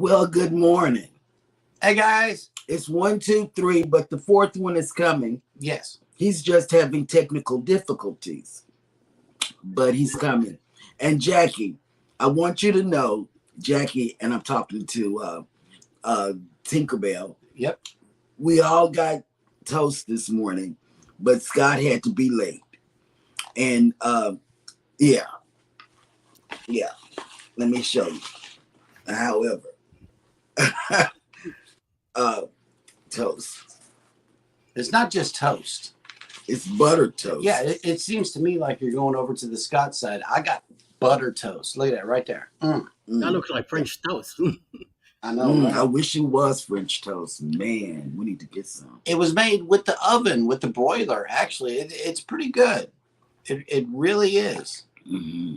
Well, good morning. Hey, guys. It's 1, 2, 3, but the fourth one is coming. Yes. He's just having technical difficulties, but he's coming. And Jackie, I want you to know, Jackie, and I'm talking to Tinkerbell. Yep. We all got toast this morning, but Scott had to be late. And yeah. Let me show you. However, toast. It's not just toast. It's butter toast. Yeah, it seems to me like you're going over to the Scott side. I got butter toast. Look at that right there. That looks like French toast. I know. Right? I wish it was French toast. Man, we need to get some. It was made with the oven, with the broiler. Actually, it's pretty good. It really is. Mm-hmm.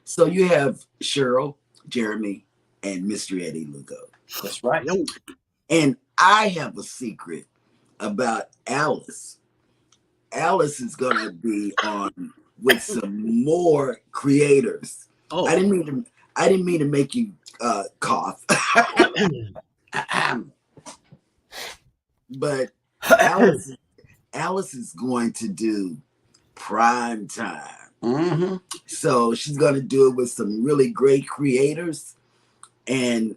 So you have Cheryl, Jeremy, and Mr. Eddie Lugo. That's right. And I have a secret about Alice. Alice is gonna be on with some more creators. Oh, I didn't mean to make you cough. But Alice is going to do prime time. Mm-hmm. So she's going to do it with some really great creators, and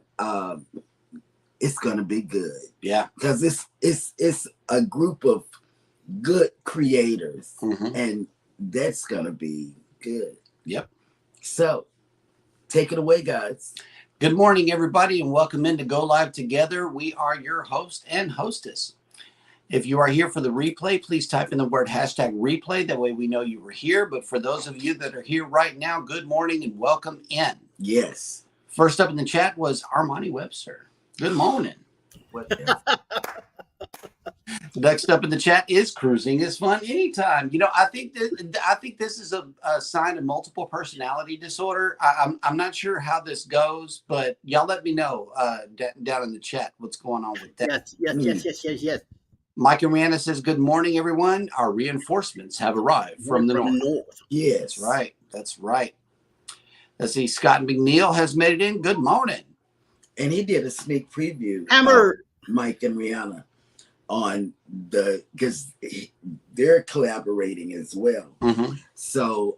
it's going to be good. Yeah, because it's a group of good creators, and that's going to be good. Yep. So take it away, guys. Good morning, everybody, and welcome in to Go Live Together. We are your host and hostess. If you are here for the replay, please type in the word #replay. That way we know you were here. But for those of you that are here right now, good morning and welcome in. Yes. First up in the chat was Armani Webster. Good morning. Next up in the chat is Cruising is Fun Anytime. You know, I think this is a sign of multiple personality disorder. I'm not sure how this goes, but y'all let me know down in the chat what's going on with that. Yes. Mike and Rihanna says, good morning, everyone. Our reinforcements have arrived from the north. Yes. That's right. Let's see. Scott and McNeil has made it in. Good morning. And he did a sneak preview. Mike and Rihanna on because they're collaborating as well. Mm-hmm. So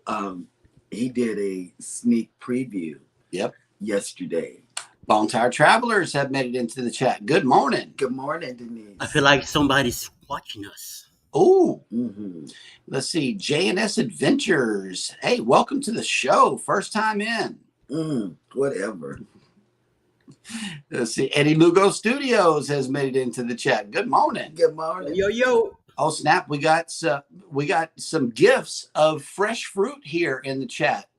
he did a sneak preview. Yep. Yesterday. Bone Tire Travelers have made it into the chat. Good morning. Good morning, Denise. I feel like somebody's watching us. Oh, Let's see. J&S Adventures. Hey, welcome to the show. First time in. Whatever. Let's see. Eddie Lugo Studios has made it into the chat. Good morning. Good morning. Yo. Oh, snap. We got some gifts of fresh fruit here in the chat.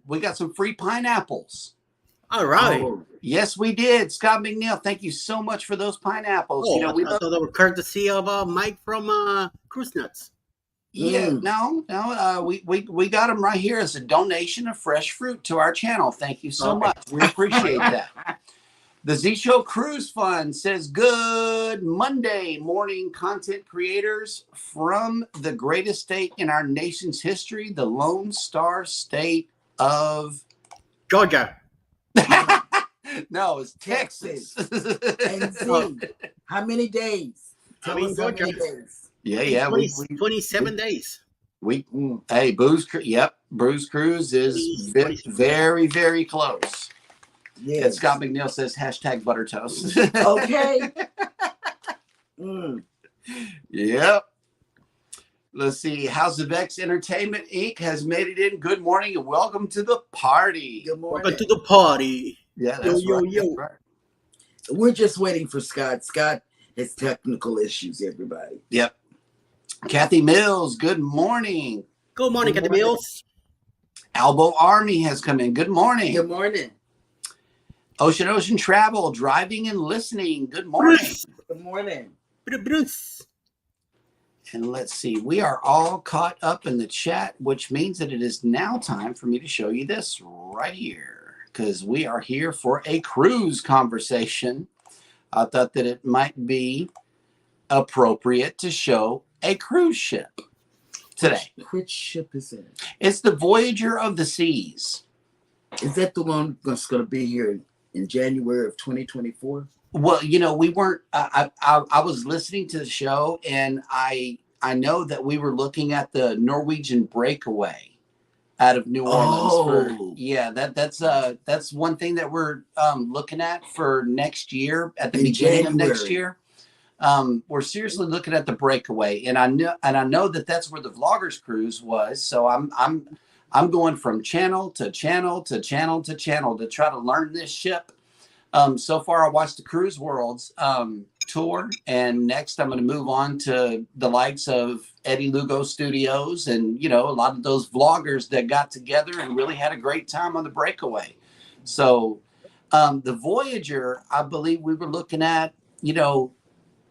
We got some free pineapples. All right. Oh, yes, we did. Scott McNeil, thank you so much for those pineapples. Oh, I thought they were courtesy of Mike from Cruise Nuts. Yeah, no. We got them right here as a donation of fresh fruit to our channel. Thank you so much. We appreciate that. The Z Show Cruise Fund says, good Monday morning, content creators from the greatest state in our nation's history, the Lone Star State of Georgia. No, it's Texas. And Z, how many days? Tell us how many days. Yeah. 27 days. Hey, Bruce Cruz is very, very close. Yes. And Scott McNeil says #butter toast. Okay. Yep. Let's see. House of X Entertainment Inc. has made it in. Good morning and welcome to the party. Good morning. Welcome to the party. Yeah, that's right. Yo. Right. We're just waiting for Scott. Scott has technical issues, everybody. Yep. Kathy Mills, good morning. Good morning, Kathy Mills. Albo Army has come in. Good morning. Good morning. Ocean Travel, driving and listening. Good morning. Good morning. Bruce. And let's see, we are all caught up in the chat, which means that it is now time for me to show you this right here, because we are here for a cruise conversation. I thought that it might be appropriate to show a cruise ship today. Which ship is it? It's the Voyager of the Seas. Is that the one that's going to be here in January of 2024? Well, we weren't. I was listening to the show, and I know that we were looking at the Norwegian breakaway out of New Orleans for Oh, yeah. That's one thing that we're looking at for next year at the in beginning of next January. year. We're seriously looking at the breakaway, and I know that that's where the vloggers cruise was. So I'm going from channel to channel to channel to channel to try to learn this ship. So far, I watched the Cruise Worlds tour, and next I'm going to move on to the likes of Eddie Lugo Studios, and a lot of those vloggers that got together and really had a great time on the breakaway. So the Voyager, I believe we were looking at,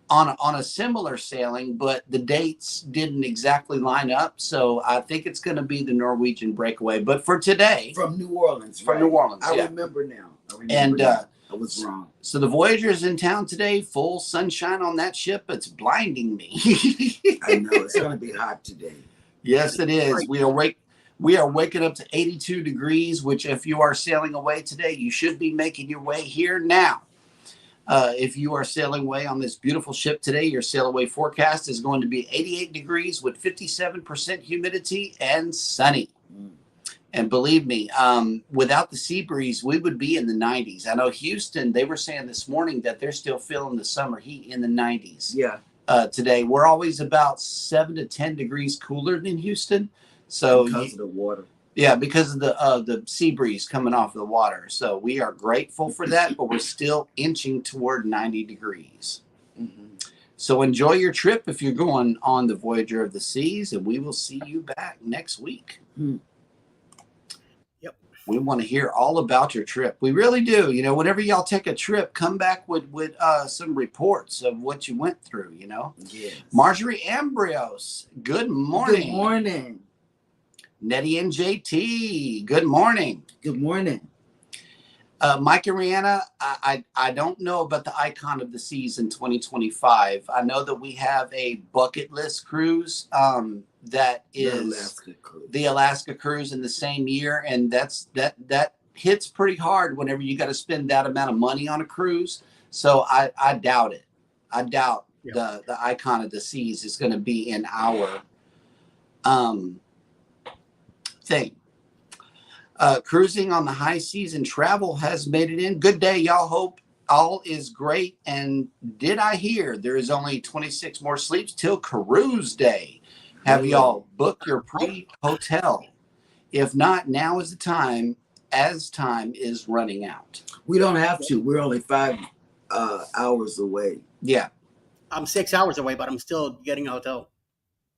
on a similar sailing, but the dates didn't exactly line up. So I think it's going to be the Norwegian breakaway. But for today, From New Orleans, from right? New Orleans, I yeah. remember now. And I was wrong. so the Voyager's in town today, full sunshine on that ship. It's blinding me. I know it's going to be hot today. Yes, it is. We are waking up to 82 degrees, which if you are sailing away today, you should be making your way here now. If you are sailing away on this beautiful ship today, your sail away forecast is going to be 88 degrees with 57% humidity and sunny. And believe me, without the sea breeze, we would be in the 90s. I know Houston, they were saying this morning that they're still feeling the summer heat in the 90s. Yeah. Today, we're always about 7 to 10 degrees cooler than Houston. So because of the water. Yeah, because of the sea breeze coming off of the water. So we are grateful for that, but we're still inching toward 90 degrees. Mm-hmm. So enjoy your trip if you're going on the Voyager of the Seas, and we will see you back next week. Yep. We want to hear all about your trip. We really do. Whenever y'all take a trip, come back with some reports of what you went through, Yes. Marjorie Ambrose, good morning. Good morning. Nettie and JT, good morning. Good morning. Mike and Rihanna, I don't know about the Icon of the Seas in 2025. I know that we have a bucket list cruise that is the Alaska cruise in the same year, and that hits pretty hard whenever you got to spend that amount of money on a cruise. So I doubt it. I doubt the Icon of the Seas is going to be in our thing. Cruising on the high seas and travel has made it in. Good day, y'all. Hope all is great. And did I hear there is only 26 more sleeps till cruise day? Have y'all booked your pre-hotel? If not, now is the time, as time is running out. We don't have to. We're only 5 hours away. Yeah. I'm 6 hours away, but I'm still getting a hotel.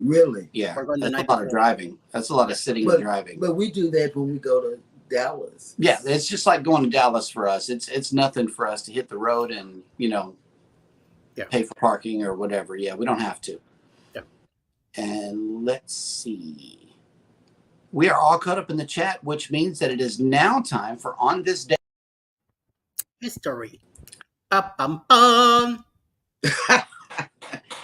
Really? Yeah. That's a lot of driving. That's a lot of sitting and driving. But we do that when we go to Dallas. Yeah, it's just like going to Dallas for us. It's nothing for us to hit the road and, pay for parking or whatever. Yeah, we don't have to. Yeah. And let's see. We are all caught up in the chat, which means that it is now time for On This Day History. Ba-bum-bum.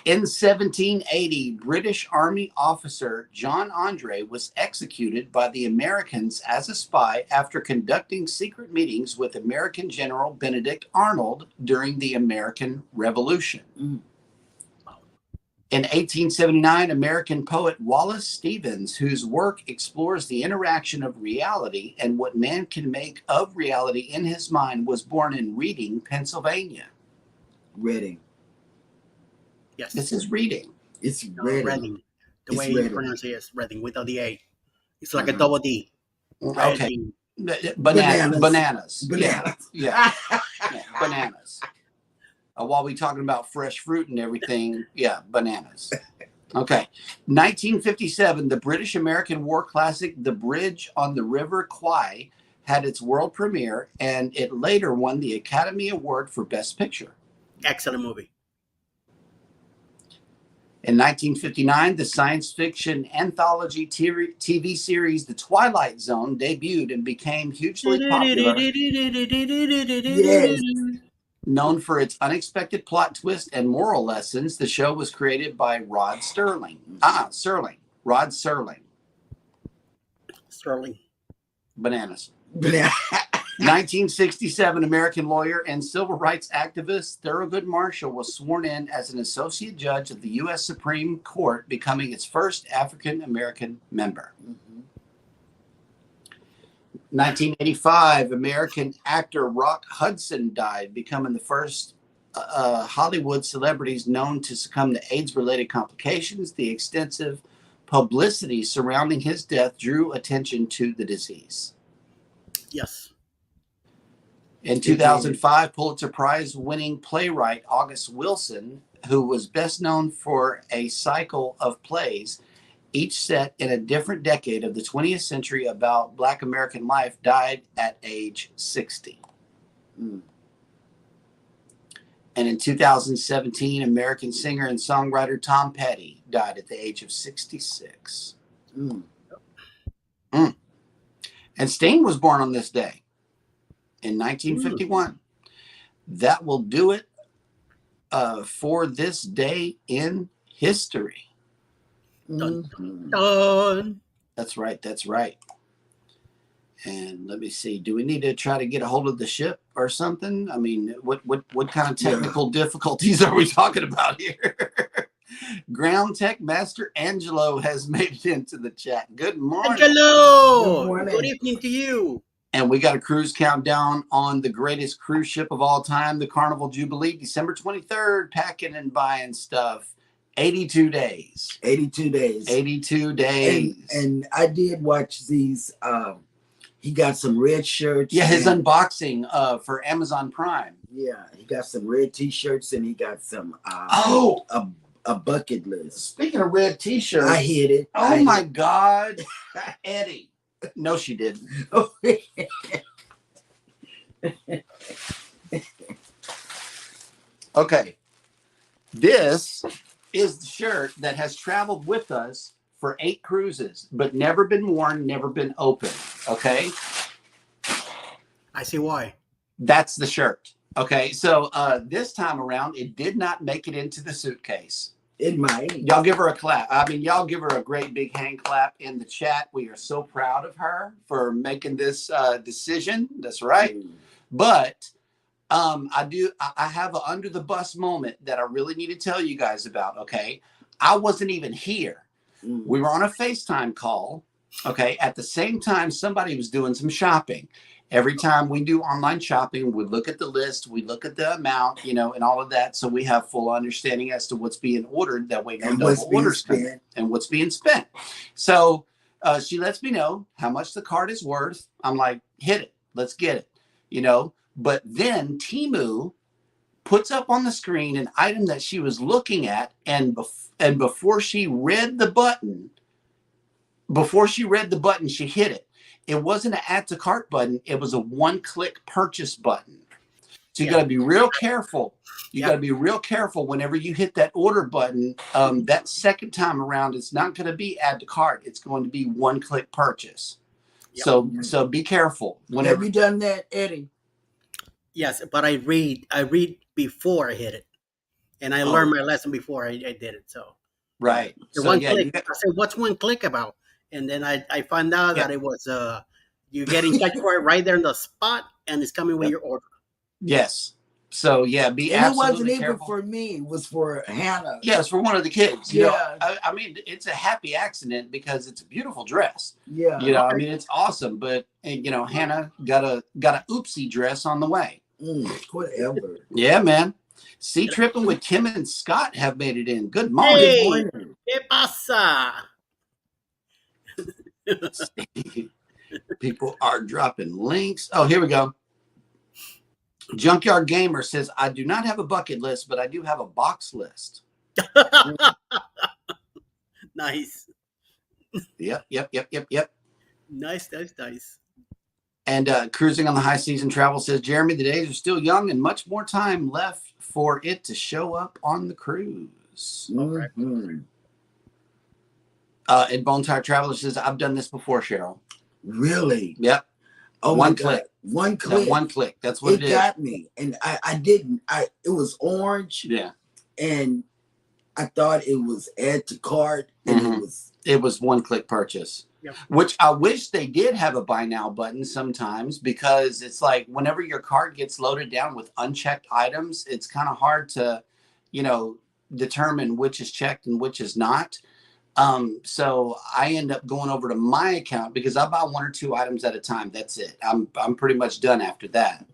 In 1780, British Army officer John Andre was executed by the Americans as a spy after conducting secret meetings with American General Benedict Arnold during the American Revolution. Mm. In 1879, American poet Wallace Stevens, whose work explores the interaction of reality and what man can make of reality in his mind, was born in Reading, Pennsylvania. Reading. Yes. This is Reading. It's Reading. Reading. The It's way you Reading. pronounce it is Reading without the A. It's like a double D. Okay. Reading. Bananas. Bananas. Yeah. Bananas. While we talking about fresh fruit and everything, bananas. Okay. 1957, the British American war classic, The Bridge on the River Kwai, had its world premiere, and it later won the Academy Award for Best Picture. Excellent movie. In 1959, the science fiction anthology TV series The Twilight Zone debuted and became hugely popular. Yes. Known for its unexpected plot twist and moral lessons, the show was created by Rod Serling. Rod Serling. Sterling. Bananas. 1967, American lawyer and civil rights activist Thurgood Marshall was sworn in as an associate judge of the U.S. Supreme Court, becoming its first African American member. 1985, American actor Rock Hudson died, becoming the first Hollywood celebrities known to succumb to AIDS-related complications. The extensive publicity surrounding his death drew attention to the disease. Yes. In 2005, Pulitzer Prize-winning playwright August Wilson, who was best known for a cycle of plays, each set in a different decade of the 20th century about Black American life, died at age 60. And in 2017, American singer and songwriter Tom Petty died at the age of 66. And Sting was born on this day in 1951. That will do it for this day in history. Dun, dun. That's right. That's right. And let me see. Do we need to try to get a hold of the ship or something? I mean, what kind of technical difficulties are we talking about here? Ground Tech Master Angelo has made it into the chat. Good morning. Angelo! Good morning. Good evening to you. And we got a cruise countdown on the greatest cruise ship of all time, the Carnival Jubilee, December 23rd, packing and buying stuff. 82 days. 82 days. 82 days. And I did watch these. He got some red shirts. Yeah, his unboxing for Amazon Prime. Yeah, he got some red T-shirts and he got some a bucket list. Speaking of red T-shirts, I hit it. Oh my God, Eddie. No, she didn't. Okay, this is the shirt that has traveled with us for 8 cruises, but never been worn, never been opened. Okay, I see why. that's the shirt. Okay, so this time around, it did not make it into the suitcase. It might. Y'all give her a clap. I mean, y'all give her a great big hand clap in the chat. We are so proud of her for making this decision. That's right. But I have an under the bus moment that I really need to tell you guys about. Okay, I wasn't even here. We were on a FaceTime call. Okay, at the same time, somebody was doing some shopping. Every time we do online shopping, we look at the list, we look at the amount, and all of that. So we have full understanding as to what's being ordered. That way, no double orders come and what's being spent. So she lets me know how much the card is worth. I'm like, hit it. Let's get it, But then Temu puts up on the screen an item that she was looking at. And before she read the button, she hit it. It wasn't an add to cart button. It was a one-click purchase button. So you got to be real careful. You got to be real careful whenever you hit that order button. That second time around, it's not going to be add to cart. It's going to be one-click purchase. So be careful. Have you done that, Eddie? Yes, but I read before I hit it, and I learned my lesson before I did it. So right. So one click. I said, "What's one click about?" And then I found out that it was you getting checked for it right there in the spot, and it's coming with your order. Yes. So be and absolutely it wasn't even careful. for me. It was for Hannah. Yeah, it's for one of the kids. I mean, it's a happy accident because it's a beautiful dress. Yeah. I mean, it's awesome. But Hannah got a oopsie dress on the way. Whatever. Yeah, man. Sea Tripping with Kim and Scott have made it in. Good morning. Hey, Good morning. ¿Qué pasa? People are dropping links. Oh, here we go. Junkyard Gamer says, I do not have a bucket list, but I do have a box list. Nice. Yep. Nice. And Cruising on the High Season Travel says, Jeremy, the days are still young and much more time left for it to show up on the cruise. Mm-hmm. And Bone Tire Traveler says, I've done this before, Cheryl. Really? Yep. Oh, one my click. God. One click. One click. That's what it is. It got me. And I didn't. It was orange. Yeah. And I thought it was add to cart, and it was one-click purchase. Yep. Which I wish they did have a buy now button sometimes, because it's like whenever your cart gets loaded down with unchecked items, it's kind of hard to, determine which is checked and which is not. So I end up going over to my account because I buy 1 or 2 items at a time. That's it. I'm pretty much done after that.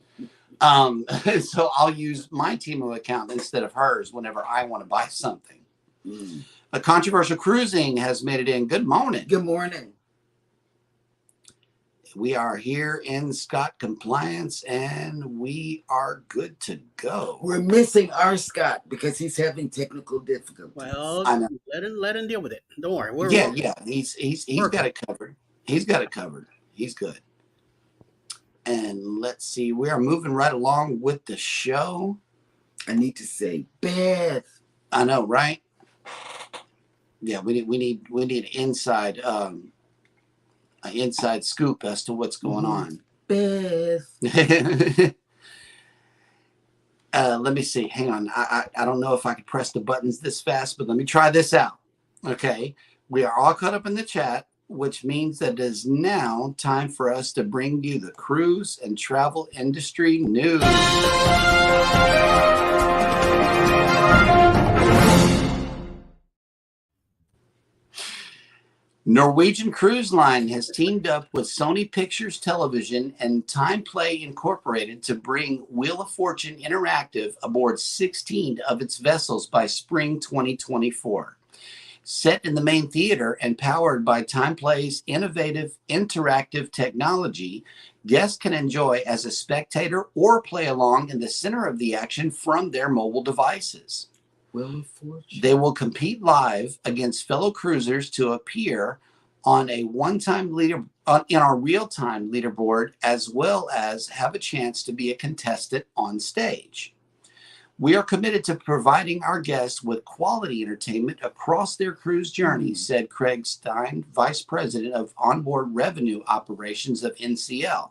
So I'll use my Temu account instead of hers whenever I want to buy something. A controversial cruising has made it in. Good morning. Good morning. We are here in Scott compliance, and we are good to go. We're missing our Scott because he's having technical difficulties. Well, I know. let him deal with it. Don't worry. Yeah. He's got it covered. He's got it covered. He's good. And let's see, we are moving right along with the show. I need to say, Beth. I know, right? Yeah, we need inside an inside scoop as to what's going on. Beth. Let me see. Hang on. I don't know if I can press the buttons this fast, but let me try this out. Okay. We are all caught up in the chat, which means that it is now time for us to bring you the cruise and travel industry news. Norwegian Cruise Line has teamed up with Sony Pictures Television and Time Play Incorporated to bring Wheel of Fortune Interactive aboard 16 of its vessels by spring 2024. Set in the main theater and powered by Time Play's innovative interactive technology, guests can enjoy as a spectator or play along in the center of the action from their mobile devices. Wheel of Fortune. They will compete live against fellow cruisers to appear on a one-time leader in our real-time leaderboard, as well as have a chance to be a contestant on stage. We are committed to providing our guests with quality entertainment across their cruise journey, said Craig Stein, Vice President of Onboard Revenue Operations of NCL.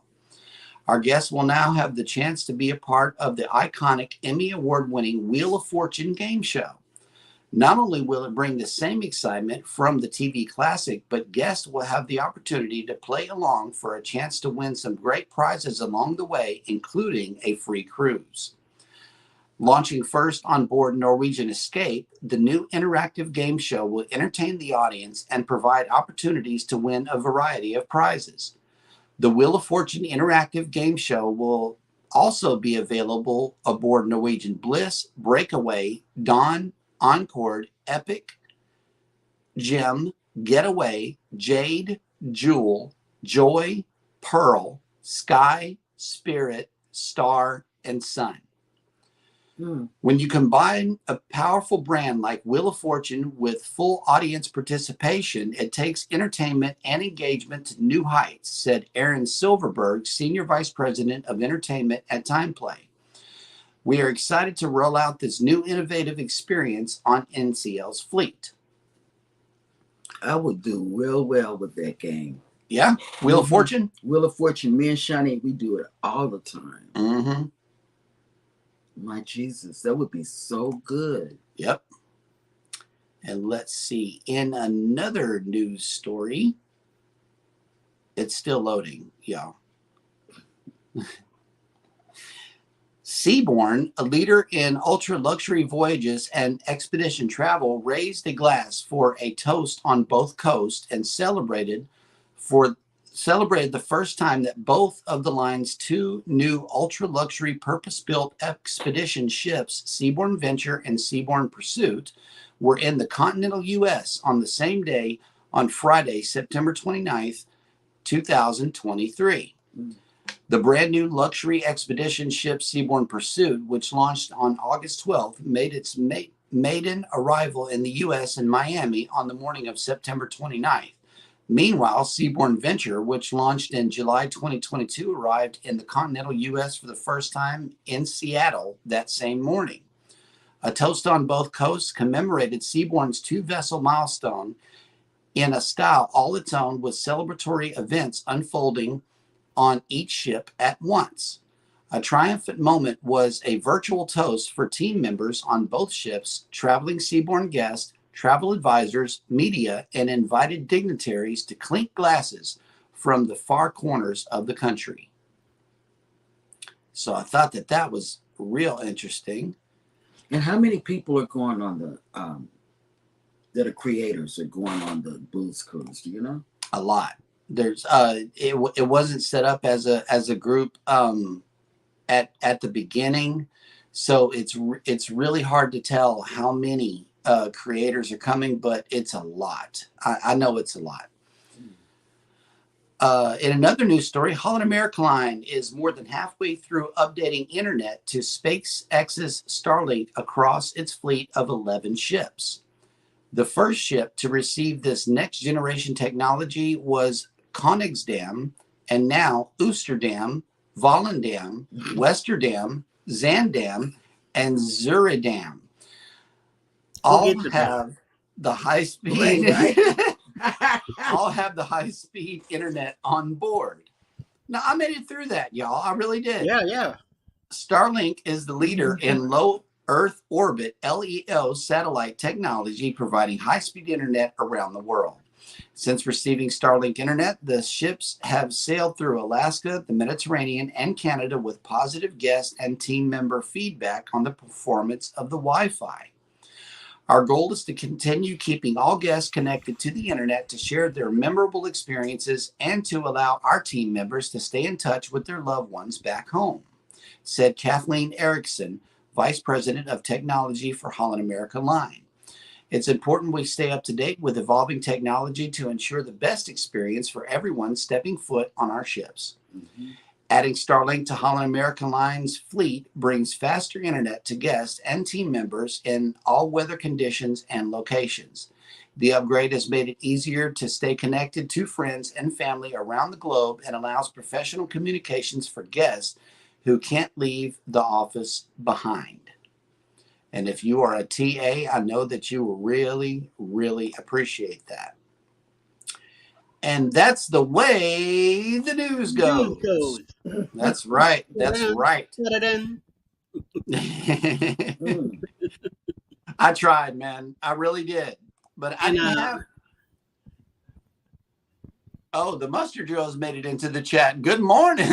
Our guests will now have the chance to be a part of the iconic Emmy Award-winning Wheel of Fortune game show. Not only will it bring the same excitement from the TV classic, but guests will have the opportunity to play along for a chance to win some great prizes along the way, including a free cruise. Launching first on board Norwegian Escape, the new interactive game show will entertain the audience and provide opportunities to win a variety of prizes. The Wheel of Fortune interactive game show will also be available aboard Norwegian Bliss, Breakaway, Dawn, Encore, Epic, Gem, Getaway, Jade, Jewel, Joy, Pearl, Sky, Spirit, Star, and Sun. When you combine a powerful brand like Wheel of Fortune with full audience participation, it takes entertainment and engagement to new heights, said Aaron Silverberg, Senior Vice President of Entertainment at Time Play. We are excited to roll out this new innovative experience on NCL's fleet. I would do real well with that game. Yeah? Wheel of Fortune? Wheel of Fortune. Me and Shani, we do it all the time. Mm-hmm. My Jesus, that would be so good. Yep. And let's see. In another news story, it's still loading, y'all. Seabourn, a leader in ultra-luxury voyages and expedition travel, raised a glass for a toast on both coasts and celebrated the first time that both of the line's 2 new ultra-luxury purpose-built expedition ships, Seabourn Venture and Seabourn Pursuit, were in the continental U.S. on the same day on Friday, September 29th, 2023. The brand new luxury expedition ship Seabourn Pursuit, which launched on August 12th, made its maiden arrival in the U.S. in Miami on the morning of September 29th. Meanwhile, Seabourn Venture, which launched in July 2022, arrived in the continental U.S. for the first time in Seattle that same morning. A toast on both coasts commemorated Seabourn's 2-vessel milestone in a style all its own, with celebratory events unfolding on each ship at once. A triumphant moment was a virtual toast for team members on both ships, traveling seaborne guests, travel advisors, media, and invited dignitaries to clink glasses from the far corners of the country. So I thought that was real interesting. And how many people are going on the that are creators are going on the booze cruise? Do you know? A lot. There's it wasn't set up as a group at the beginning, so it's really hard to tell how many creators are coming, but it's a lot. I know it's a lot. In another news story, Holland America Line is more than halfway through updating internet to SpaceX's Starlink across its fleet of 11 ships. The first ship to receive this next generation technology was Koningsdam, and now Oosterdam, Volendam, Westerdam, Zandam, and Zuridam all have the high speed. Right. All have the high speed internet on board. Now I made it through that, y'all. I really did. Yeah. Starlink is the leader in low Earth orbit LEO satellite technology, providing high speed internet around the world. Since receiving Starlink internet, the ships have sailed through Alaska, the Mediterranean, and Canada with positive guest and team member feedback on the performance of the Wi-Fi. Our goal is to continue keeping all guests connected to the internet to share their memorable experiences and to allow our team members to stay in touch with their loved ones back home, said Kathleen Erickson, Vice President of Technology for Holland America Line. It's important we stay up to date with evolving technology to ensure the best experience for everyone stepping foot on our ships. Mm-hmm. Adding Starlink to Holland America Line's fleet brings faster internet to guests and team members in all weather conditions and locations. The upgrade has made it easier to stay connected to friends and family around the globe and allows professional communications for guests who can't leave the office behind. And if you are a TA, I know that you will really, really appreciate that. And that's the way the news goes. That's right. That's right. I tried, man. I really did. But I didn't have... Oh, the Mustard Drills made it into the chat. Good morning.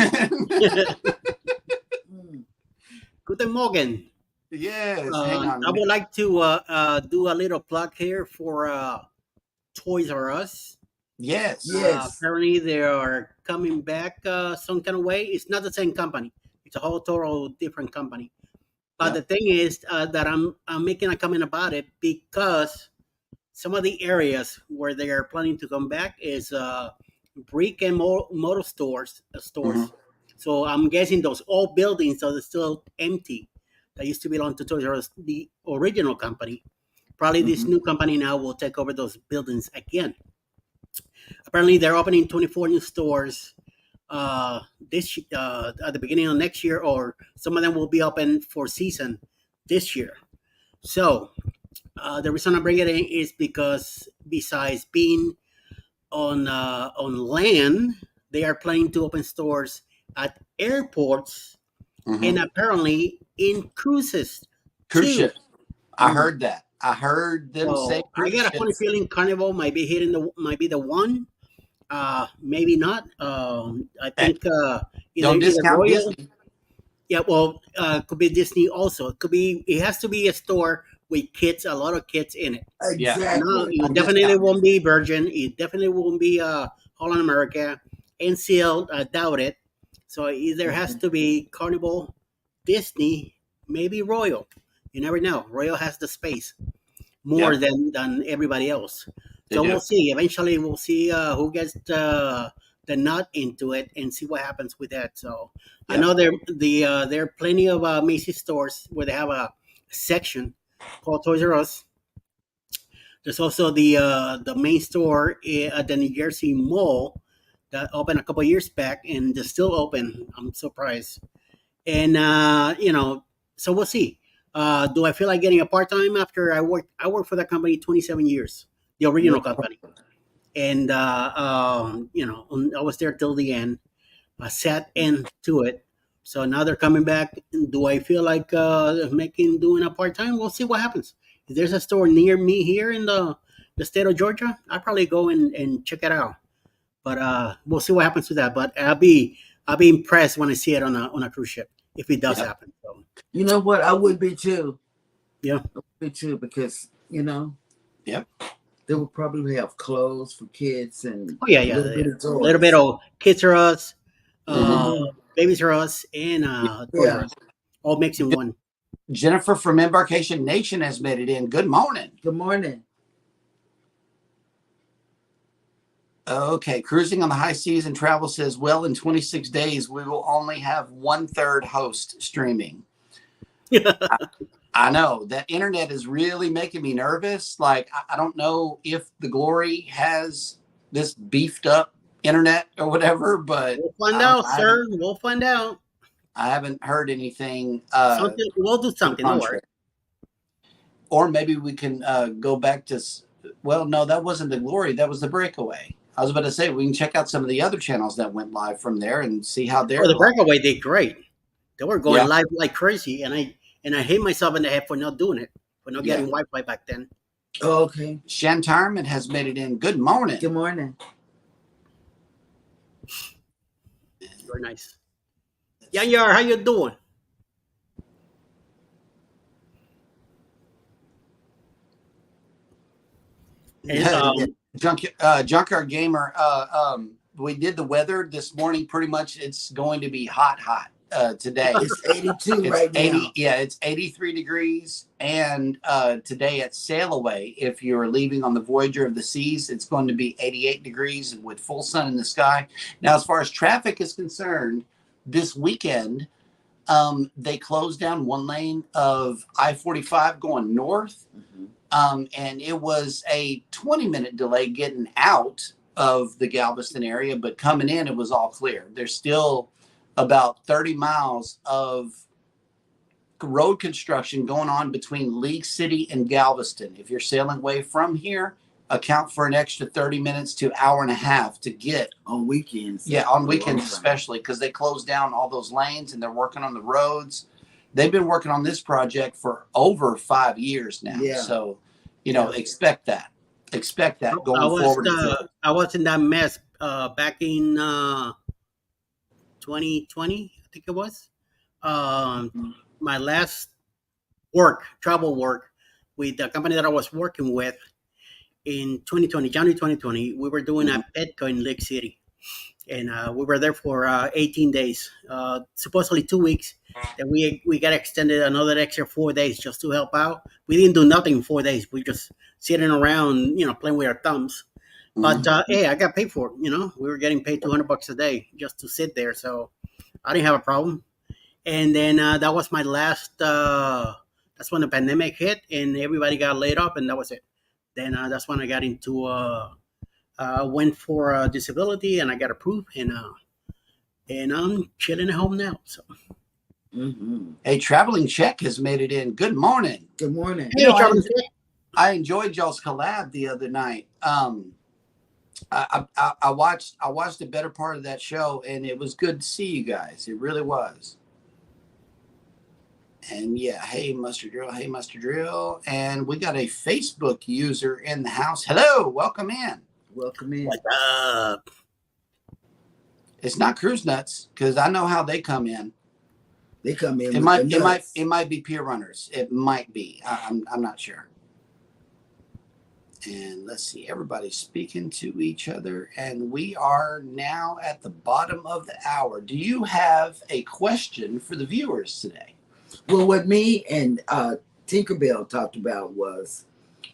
Guten Morgen. Yes. Hang on. I would like to do a little plug here for Toys R Us. Yes. Apparently they are coming back some kind of way. It's not the same company. It's a whole total different company. But the thing is that I'm making a comment about it because some of the areas where they are planning to come back is brick and mortar stores. Mm-hmm. So I'm guessing those old buildings are still empty. That used to belong to Toys R Us, the original company. Probably this new company now will take over those buildings again. Apparently, they're opening 24 new stores this at the beginning of next year, or some of them will be open for season this year. So the reason I bring it in is because besides being on land, they are planning to open stores at airports and apparently in cruises. Cruise ship. I heard that. I heard them say cruise I got a funny feeling Carnival might be the one. Maybe not. I think don't discount Disney. Yeah, well, could be Disney also. It could be. It has to be a store with kids, a lot of kids in it. Exactly. No, it definitely won't be Virgin. It definitely won't be Holland America. NCL, I doubt it. So either has to be Carnival, Disney, maybe Royal. You never know. Royal has the space more than everybody else. So we'll see. Eventually, we'll see who gets the nut into it and see what happens with that. So I know there are plenty of Macy's stores where they have a section called Toys R Us. There's also the main store at the New Jersey Mall that opened a couple of years back and they're still open. I'm surprised. And so we'll see. Do I feel like getting a part-time after I worked for that company 27 years, the original company. And, I was there till the end. I sat into it. So now they're coming back. Do I feel like doing a part time? We'll see what happens. If there's a store near me here in the state of Georgia, I'll probably go and check it out. But we'll see what happens with that. But I'll be impressed when I see it on a cruise ship if it does Yep. happen. So You know what? I would be too. yeah, I would be too because Yep. they would probably have clothes for kids and oh yeah, a yeah, little bit yeah. of A little bit toys. of kids are us, uh, Hmm. babies are us, and toys are Yeah. us, all mixed in one. Jennifer from Embarkation Nation has made it in. Good morning. Good morning. Okay, cruising on the high seas and travel says, well, in 26 days, we will only have 1/3 host streaming. I know that internet is really making me nervous. Like, I don't know if the Glory has this beefed up internet or whatever, but We'll find I don't know. out, sir. We'll find out. I haven't heard anything Something. We'll do to the something. Don't worry. contrary. Or maybe we can go back to, well, no, that wasn't the Glory. That was the Breakaway. I was about to say, we can check out some of the other channels that went live from there and see how they're Oh, the live. breakaway did great. They were going Yeah. live like crazy, and I hate myself in the head for not doing it, for not Yeah. getting Wi-Fi back then. Oh, okay. Shantarman has made it in. Good morning. Good morning. Very nice. Yar, how you doing? And Yeah. Junkyard Gamer. We did the weather this morning. Pretty much, it's going to be hot today. It's 82 It's right 80. now. Yeah, it's 83 degrees. And today at Sail Away, if you're leaving on the Voyager of the Seas, it's going to be 88 degrees and with full sun in the sky. Now, as far as traffic is concerned, this weekend they closed down one lane of I-45 going north. Mhm. And it was a 20-minute delay getting out of the Galveston area, but coming in, it was all clear. There's still about 30 miles of road construction going on between League City and Galveston. If you're sailing away from here, account for an extra 30 minutes to hour and a half to get On weekends. yeah, on a weekends long time. especially, because they closed down all those lanes and they're working on the roads. They've been working on this project for over 5 years now. Yeah. So, Yeah. expect that. Expect that I going was forward. I was in that mess back in 2020, I think it was. My last travel work with the company that I was working with in 2020, January 2020, we were doing a Petco in Lake City. And we were there for 18 days, supposedly 2 weeks. Then we got extended another extra 4 days just to help out. We didn't do nothing in 4 days. We just sitting around, playing with our thumbs. But hey, I got paid for it. We were getting paid $200 a day just to sit there, so I didn't have a problem. And then that was my last. That's when the pandemic hit, and everybody got laid off, and that was it. Then that's when I got into. Went for disability, and I got approved, and I'm chilling at home now. So Mm-hmm. A traveling check has made it in. Good morning. Good morning. hey, Travis, I enjoyed y'all's collab the other night. I watched the better part of that show, and it was good to see you guys. It really was. And yeah, hey Mustard Drill, and we got a Facebook user in the house. Hello, welcome in. Welcome in. what's up? It's not Cruise Nuts because I know how they come in. They come in. It with the nuts. might be Pier Runners. It might be. I'm not sure. And let's see, everybody's speaking to each other, and we are now at the bottom of the hour. Do you have a question for the viewers today? Well, what me and Tinkerbell talked about was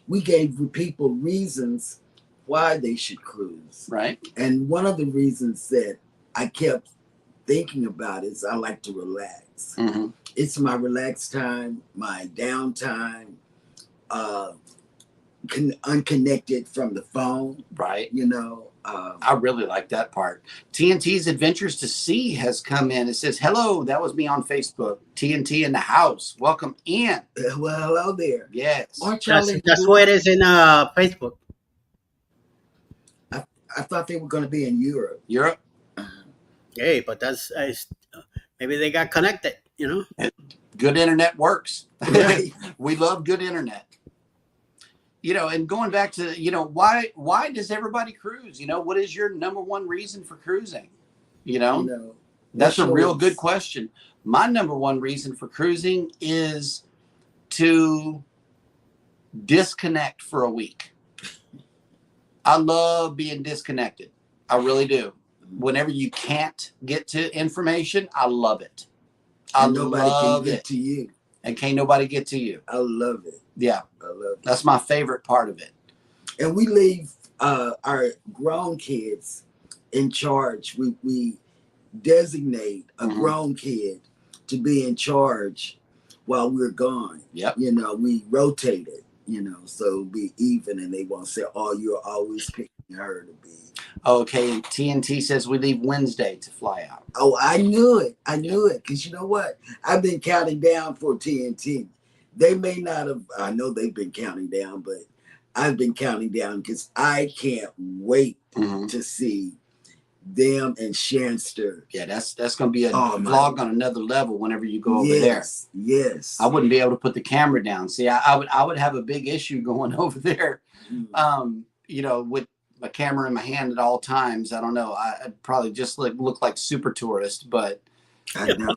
we gave people reasons why they should cruise. Right. And one of the reasons that I kept thinking about is I like to relax. Mm-hmm. It's my relaxed time, my downtime, unconnected from the phone. Right. I really like that part. TNT's Adventures to Sea has come in. It says, hello, that was me on Facebook. TNT in the house. Welcome in. Well, hello there. Yes. Aren't y'all That's what it is in Facebook. I thought they were going to be in Europe. Europe? Hey, but Maybe they got connected. You know. Good internet works. Right. We love good internet. You know, and going back to, you know, why does everybody cruise? You know, what is your number one reason for cruising? You know, You know, that's what's a real yours? good question. My number one reason for cruising is to disconnect for a week. I love being disconnected. I really do. Whenever you can't get to information, I love it. I And nobody can love get it. to you. And can't nobody get to you. I love it. Yeah, I love it. that's my favorite part of it. And we leave our grown kids in charge. We designate a grown kid to be in charge while we're gone. Yep. You know, we rotate it, you know, so it'll be even, and they won't say, oh, you're always picking her to be. Okay, TNT says we leave Wednesday to fly out. Oh, I knew it. I knew it. Because you know what? I've been counting down for TNT. They may not have, I know they've been counting down, but I've been counting down because I can't wait to see them and Shanster. Yeah, that's going to be a vlog on another level whenever you go over there. Yes. I wouldn't be able to put the camera down. See, I would have a big issue going over there. You know, with a camera in my hand at all times. I don't know. I'd probably just look like super tourist, but I know.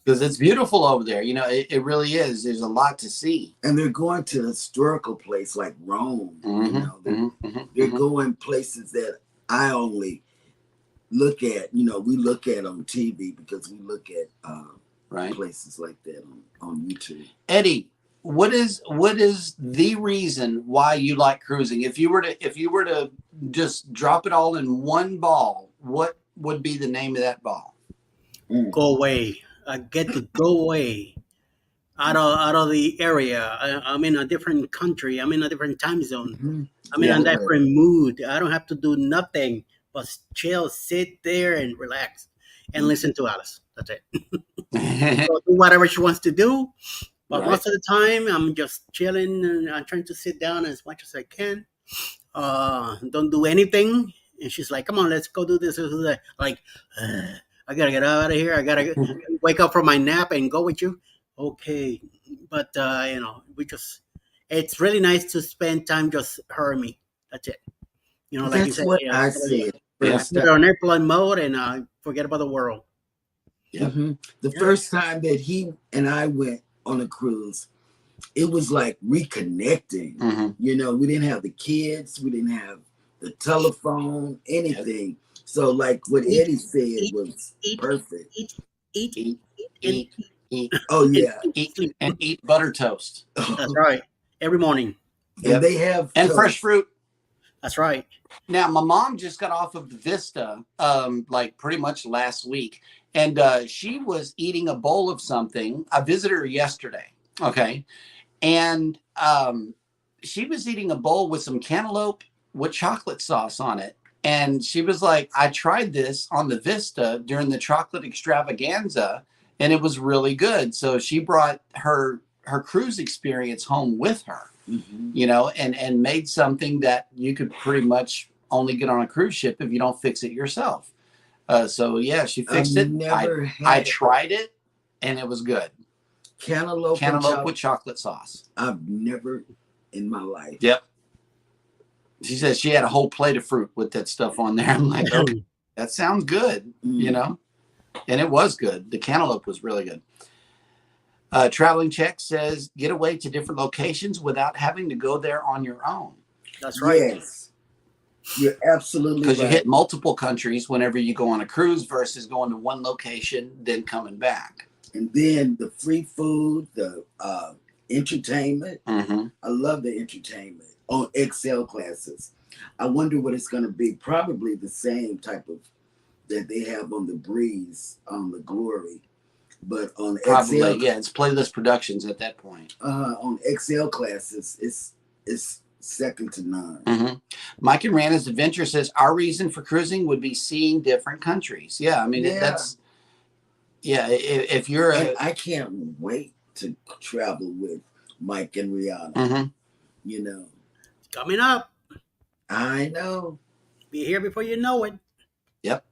Because it's beautiful over there. You know, it really is. There's a lot to see. And they're going to a historical place like Rome. You know, they're going places that I only look at. You know, we look at on TV because we look at places like that on YouTube. Eddie, what is the reason why you like cruising? If you were to just drop it all in one ball, what would be the name of that ball? Go away. I get to go away out of the area. I'm in a different country. I'm in a different time zone. I'm in a different mood. I don't have to do nothing but chill, sit there, and relax, and listen to Alice. That's it. So do whatever she wants to do. But most of the time, I'm just chilling and I'm trying to sit down as much as I can. Don't do anything. And she's like, come on, let's go do this. Like, I got to get out of here. I got to wake up from my nap and go with you. Okay. But, you know, it's really nice to spend time just her and me. That's it. You know, like That's you said. what I said. Put her on airplane mode and forget about the world. The first time that he and I went on a cruise, it was like reconnecting. You know, we didn't have the kids, we didn't have the telephone, anything. So, like what Eddie said was perfect. Eat. Oh yeah, eat butter toast. That's right. Every morning. And they have fresh fruit. That's right. Now, my mom just got off of the Vista, like pretty much last week, and she was eating a bowl of something. I visited her yesterday. Okay. And she was eating a bowl with some cantaloupe with chocolate sauce on it. And she was like, I tried this on the Vista during the chocolate extravaganza, and it was really good. So she brought her cruise experience home with her, you know, and made something that you could pretty much only get on a cruise ship if you don't fix it yourself. So yeah, she fixed it. I tried it, and it was good. Cantaloupe with chocolate sauce. I've never in my life. Yep. She says she had a whole plate of fruit with that stuff on there. I'm like, okay, that sounds good, you know? And it was good. The cantaloupe was really good. Traveling Check says, get away to different locations without having to go there on your own. That's right. Yes. You're absolutely right. Because you hit multiple countries whenever you go on a cruise versus going to one location, then coming back. And then the free food, the entertainment. I love the entertainment on XL classes. I wonder what it's going to be. Probably the same type of that they have on the Breeze, on the Glory. But on Probably, XL, it's Playlist Productions at that point. On XL classes, it's second to none. Mike and J&S Adventures says, our reason for cruising would be seeing different countries. Yeah, I mean, that's... Yeah, if you're I can't wait to travel with Mike and Rihanna. You know. Coming up. I know. Be here before you know it. Yep.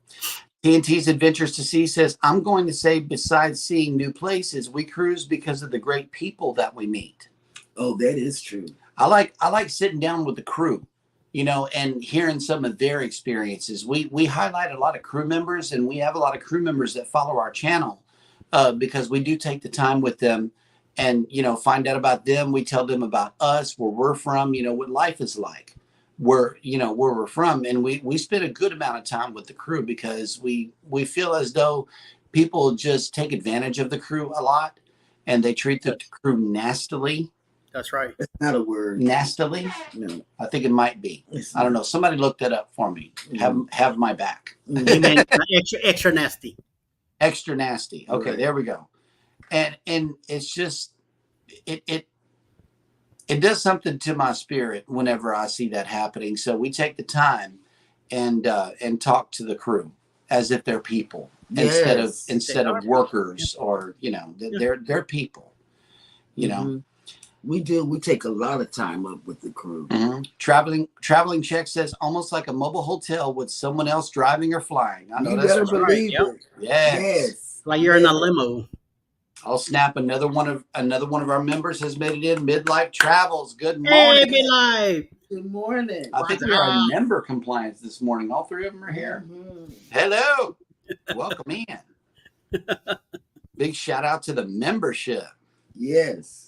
TNT's Adventures to Sea says, I'm going to say, besides seeing new places, we cruise because of the great people that we meet. Oh, that is true. I like sitting down with the crew, and hearing some of their experiences. We highlight a lot of crew members, and we have a lot of crew members that follow our channel because we do take the time with them and, find out about them. We tell them about us, where we're from, what life is like, where we're from. And we spend a good amount of time with the crew because we feel as though people just take advantage of the crew a lot and they treat the crew nastily. That's right. It's not a word. Nastily? No. I think it might be. I don't know. Somebody look that up for me. Have my back. You mean extra nasty. Extra nasty. Okay, Right. There we go. And it's just it does something to my spirit whenever I see that happening. So we take the time and talk to the crew as if they're people instead of workers or they're people. We do. We take a lot of time up with the crew. Mm-hmm. Traveling check says almost like a mobile hotel with someone else driving or flying. I know You that's better right. believe it. Yes. Like you're in a limo. I'll snap. Another one of our members has made it in. Midlife Travels. Good morning. Hey, Midlife. Good morning. I think we are in member compliance this morning. All three of them are here. Mm-hmm. Hello. Welcome in. Big shout out to the membership. Yes.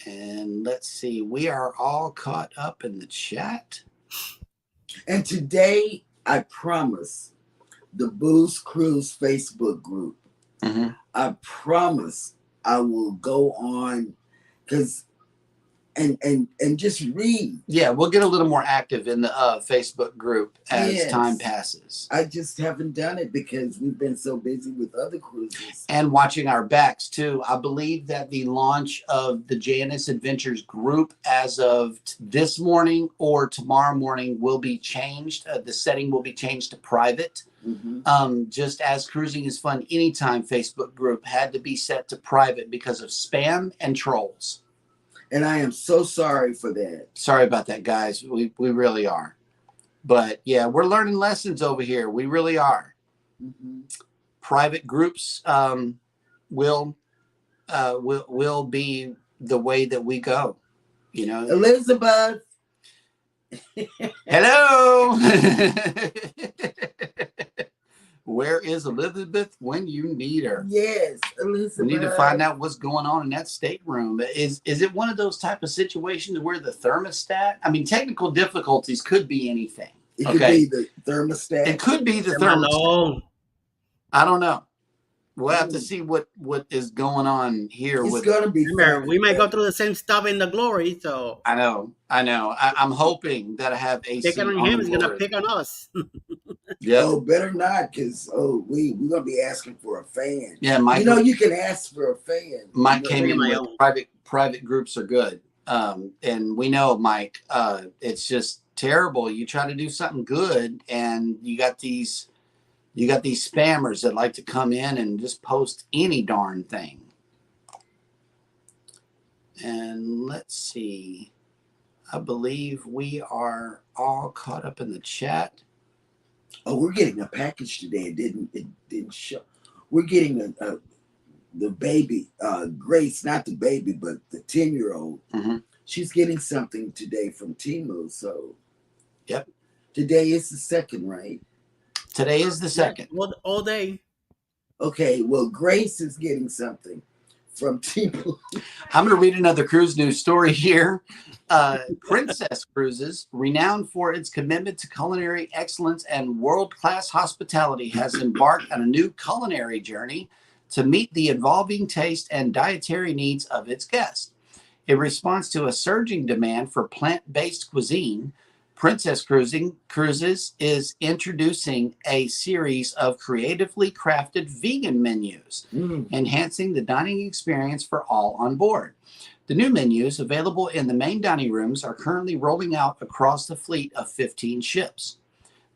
And let's see. We are all caught up in the chat. And today, I promise, the Booze Cruise Facebook group, I promise I will go on because and just read. Yeah, we'll get a little more active in the Facebook group as time passes. I just haven't done it because we've been so busy with other cruises. And watching our backs, too. I believe that the launch of the J&S Adventures group as of this morning or tomorrow morning will be changed. The setting will be changed to private. Just as Cruising is Fun Anytime Facebook group had to be set to private because of spam and trolls. And I am so sorry for that. Sorry about that, guys. We really are. But yeah, we're learning lessons over here. We really are. Private groups will be the way that we go. Elizabeth. Hello. Where is Elizabeth when you need her? Yes, Elizabeth. We need to find out what's going on in that stateroom. Is it one of those type of situations where the thermostat? I mean, technical difficulties could be anything. It could be the thermostat. It could be the thermostat. I don't know. We'll have to see what is going on here. It's going to be fun. We might go through the same stuff in the Glory. So I know. I'm hoping that I have AC. Picking on him is going to pick on us. Yeah. Oh, better not, because we're gonna be asking for a fan. Yeah, Mike. You can ask for a fan. Mike came in with private groups are good, and we know, Mike. It's just terrible. You try to do something good, and you got these spammers that like to come in and just post any darn thing. And let's see. I believe we are all caught up in the chat. Oh, we're getting a package today. It didn't show. We're getting the baby, Grace, not the baby, but the 10-year-old. She's getting something today from Temu. So, yep. Today is the 2nd, right? Today is the 2nd. Well, all day. Okay. Well, Grace is getting something from Temu. I'm going to read another cruise news story here. Princess Cruises, renowned for its commitment to culinary excellence and world-class hospitality, has embarked on a new culinary journey to meet the evolving taste and dietary needs of its guests. In response to a surging demand for plant-based cuisine, Princess Cruises is introducing a series of creatively crafted vegan menus, enhancing the dining experience for all on board. The new menus, available in the main dining rooms, are currently rolling out across the fleet of 15 ships.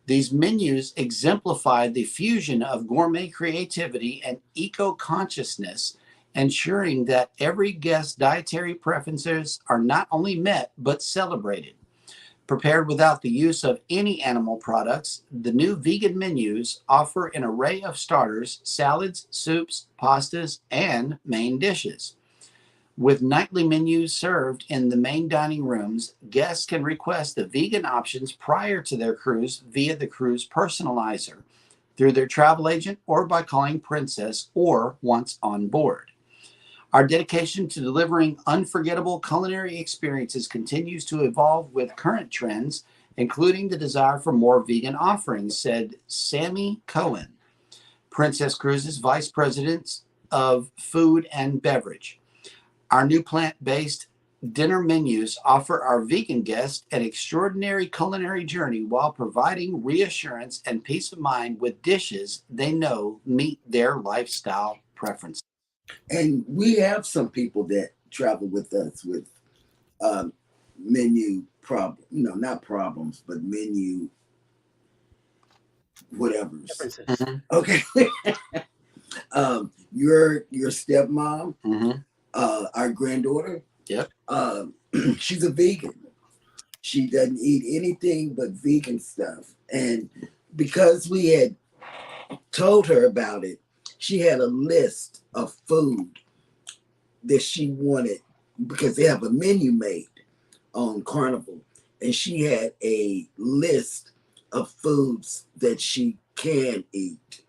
These menus exemplify the fusion of gourmet creativity and eco-consciousness, ensuring that every guest's dietary preferences are not only met, but celebrated. Prepared without the use of any animal products, the new vegan menus offer an array of starters, salads, soups, pastas, and main dishes. With nightly menus served in the main dining rooms, guests can request the vegan options prior to their cruise via the cruise personalizer, through their travel agent, or by calling Princess, or once on board. Our dedication to delivering unforgettable culinary experiences continues to evolve with current trends, including the desire for more vegan offerings, said Sammy Cohen, Princess Cruises Vice President of Food and Beverage. Our new plant-based dinner menus offer our vegan guests an extraordinary culinary journey while providing reassurance and peace of mind with dishes they know meet their lifestyle preferences. And we have some people that travel with us with menu problem, not problems, but menu whatevers. Differences. Mm-hmm. Okay. Your stepmom, Mm-hmm. Our granddaughter, Yep. She's a vegan. She doesn't eat anything but vegan stuff. And because we had told her about it, she had a list of food that she wanted, because they have a menu made on Carnival, and she had a list of foods that she can eat,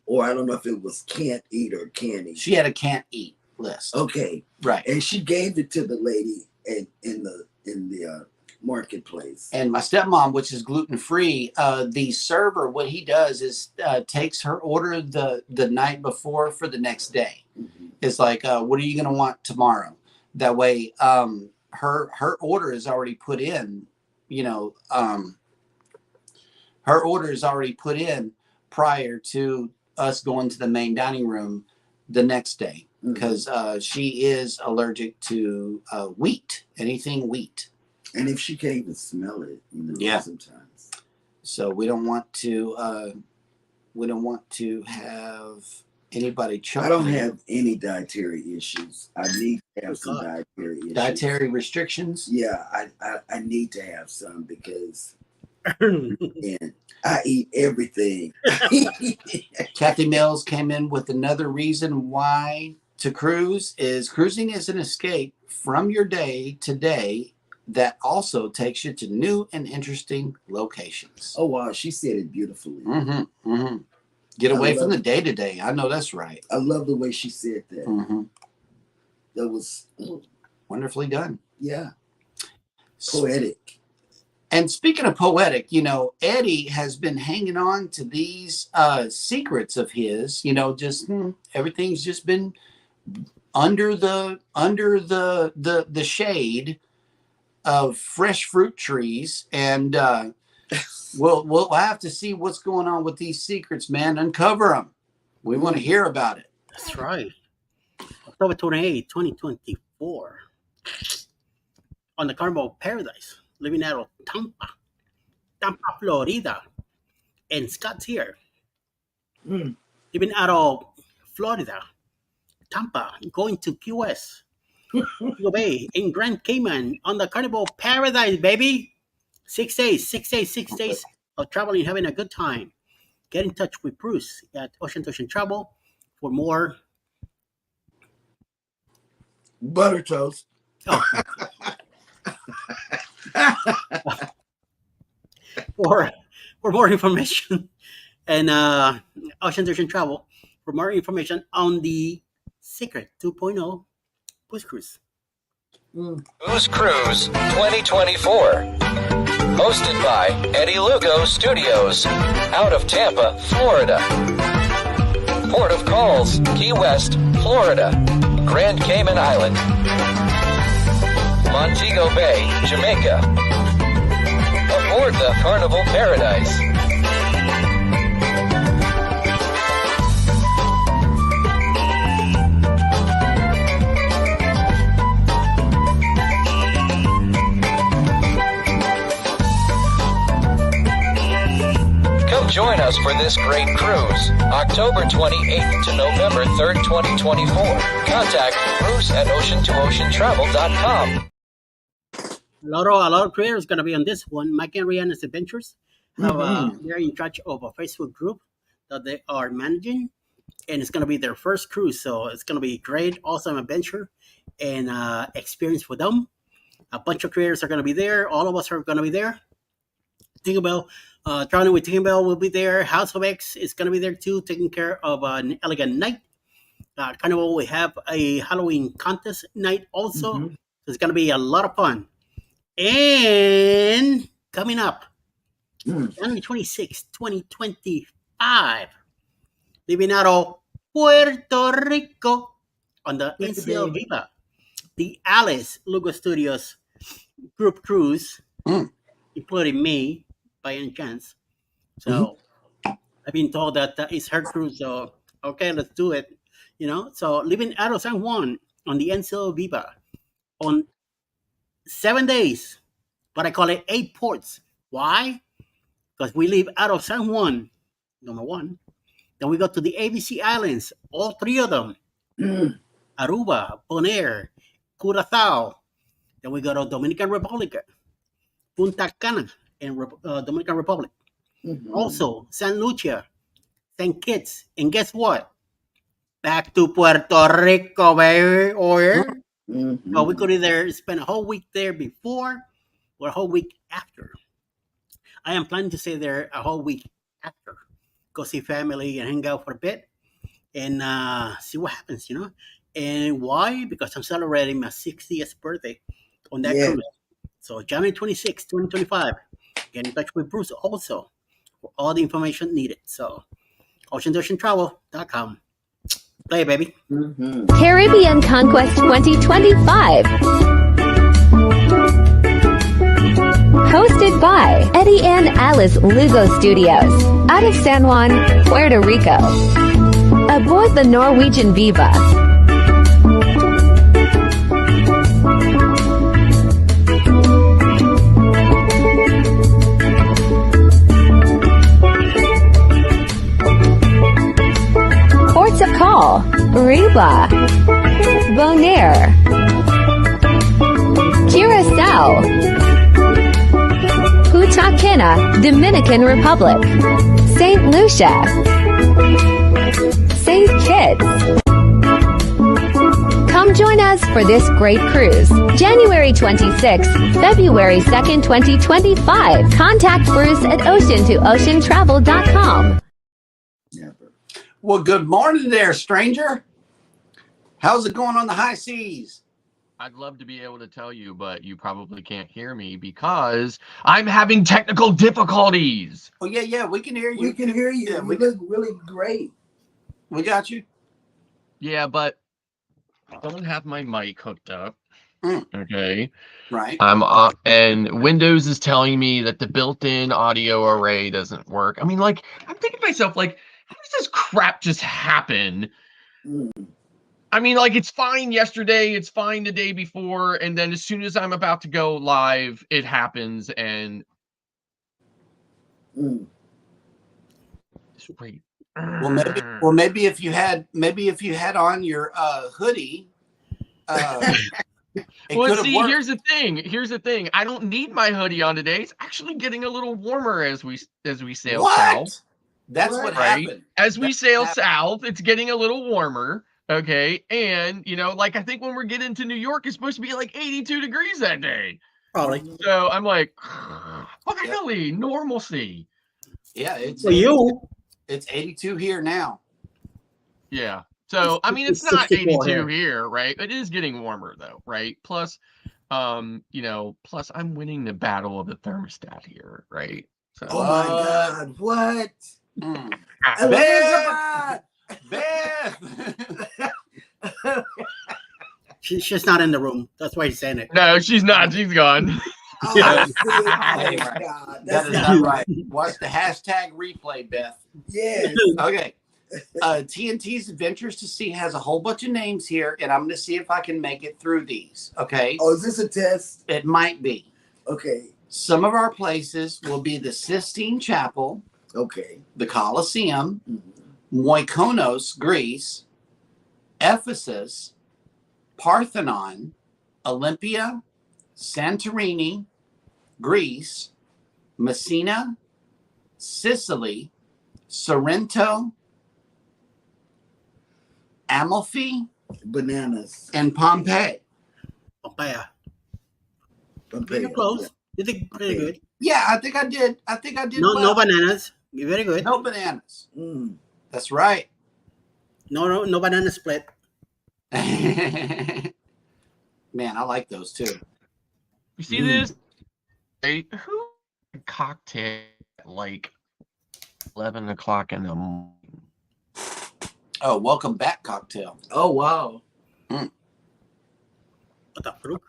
or I don't know if it was can't eat or can eat. She had a can't eat list. Okay, right, and she gave it to the lady in the marketplace. And my stepmom, which is gluten-free, the server, what he does is takes her order the night before for the next day. Mm-hmm. It's like, what are you going to want tomorrow? That way, her order is already put in. Her order is already put in prior to us going to the main dining room the next day, because she is allergic to wheat, anything wheat. And if she can't even smell it, sometimes. So we don't want to have anybody choke. I don't have any dietary issues. I need to have some dietary issues. Dietary restrictions? Yeah, I need to have some, because and I eat everything. Kathy Mills came in with another reason why to cruise is cruising is an escape from your day to day that also takes you to new and interesting locations. Oh, wow. She said it beautifully. Mm-hmm, mm-hmm. Get away from the day to day. I know that's right. I love the way she said that. Mm-hmm. That was wonderfully done. Yeah. Poetic. And speaking of poetic, Eddie has been hanging on to these secrets of his, just everything's just been under the shade of fresh fruit trees, and we'll have to see what's going on with these secrets, man. Uncover them. We want to hear about it. That's right. October 28, 2024, on the Carnival Paradise, living out of Tampa, Florida, and Scott's here, living out of Florida, Tampa, going to Key West, Lugo Bay, in Grand Cayman, on the Carnival Paradise, baby. 6 days of traveling, having a good time. Get in touch with Bruce at Ocean to Ocean Travel for more. Butter toast. Oh. for more information, and Ocean to Ocean Travel for more information on the Secret 2.0 Booze Cruise. Booze Cruise 2024. Hosted by Eddie Lugo Studios, out of Tampa, Florida. Port of calls, Key West, Florida. Grand Cayman Island. Montego Bay, Jamaica. Aboard the Carnival Paradise. Join us for this great cruise, October 28th to November 3rd, 2024. Contact Bruce at ocean2oceantravel.com. A lot of creators going to be on this one. Mike and J&S Adventures Mm-hmm. they're in charge of a Facebook group that they are managing, and it's going to be their first cruise. So it's going to be great, awesome adventure and experience for them. A bunch of creators are going to be there. All of us are going to be there. Tinkerbell, traveling with Tinkerbell will be there. House of X is going to be there too, taking care of an elegant night. Carnival, we have a Halloween contest night also. Mm-hmm. So it's going to be a lot of fun. And coming up, January 26, 2025, leaving out of Puerto Rico on the NCL Viva, the Alice Lugo Studios group cruise, including me by any chance. So I've been told that it's her cruise. So, okay, let's do it. So leaving out of San Juan on the NCL Viva on 7 days, but I call it 8 ports. Why? Because we leave out of San Juan, number one. Then we go to the ABC Islands, all three of them. Aruba, Bonaire, Curacao. Then we go to Dominican Republic, Punta Cana, and Dominican Republic. Also, San Lucia, St. Kitts. And guess what? Back to Puerto Rico, baby. So we could either spend a whole week there before or a whole week after. I am planning to stay there a whole week after. Go see family and hang out for a bit and see what happens, And why? Because I'm celebrating my 60th birthday on that cruise. So January 26, 2025. Get in touch with Bruce also for all the information needed. So oceanoceantravel.com. Play, baby. Caribbean Conquest 2025. Hosted by Eddie and Alice Lugo Studios, out of San Juan, Puerto Rico. Aboard the Norwegian Viva. Ports of call: Riva, Bonaire, Curacao, Punta Cana, Dominican Republic, St. Lucia, St. Kitts. Come join us for this great cruise. January 26th, February 2nd, 2025. Contact Bruce at ocean2oceantravel.com. Well, good morning there, stranger. How's it going on the high seas? I'd love to be able to tell you, but you probably can't hear me because I'm having technical difficulties. Oh, yeah, we can hear you. We can hear you. Yeah, you look really great. We got you. Yeah, but I don't have my mic hooked up. Okay. Right. And Windows is telling me that the built-in audio array doesn't work. I mean, like, I'm thinking to myself, like, how does this crap just happen? I mean, like, it's fine yesterday, it's fine the day before, and then as soon as I'm about to go live, it happens, and it's great. Well, maybe if you had on your hoodie. Well, see, here's the thing. I don't need my hoodie on today. It's actually getting a little warmer as we sail south. That's what happened. As we sail south, it's getting a little warmer. Okay, and like I think when we're getting to New York, it's supposed to be like 82 degrees that day. Probably. So I'm like, finally, normalcy. Yeah, it's 82 here now. Yeah. So I mean, it's not 82 here, right? It is getting warmer though, right? Plus, plus I'm winning the battle of the thermostat here, right? So, oh my God! What? Beth! She's not in the room. That's why he's saying it. No, she's not. She's gone. Oh, God. That is not right. Watch the hashtag replay, Beth. Yes. Okay. TNT's Adventures to Sea has a whole bunch of names here, and I'm going to see if I can make it through these. Okay. Oh, is this a test? It might be. Okay. Some of our places will be the Sistine Chapel. Okay. The Colosseum. Mykonos, Greece. Ephesus. Parthenon. Olympia. Santorini, Greece, Messina, Sicily, Sorrento, Amalfi, Bananas. and Pompeii. Papaya. Pompeii. You're close. You did pretty good. Yeah, I think I did. I think I did No, well. no bananas. You're very good. No bananas. Mm. That's right. No banana split. Man, I like those too. You see this? Hey, who cocktail at like 11 o'clock in the morning? Oh, welcome back, cocktail. Oh, wow. What the fruit?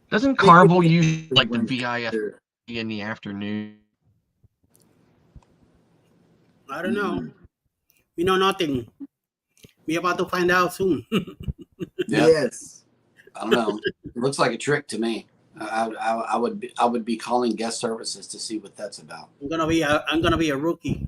Doesn't Carvel use like the VIF in the afternoon? I don't know. We know nothing. We about to find out soon. Yes. I don't know. It looks like a trick to me. I would be calling guest services to see what that's about. I'm gonna be a rookie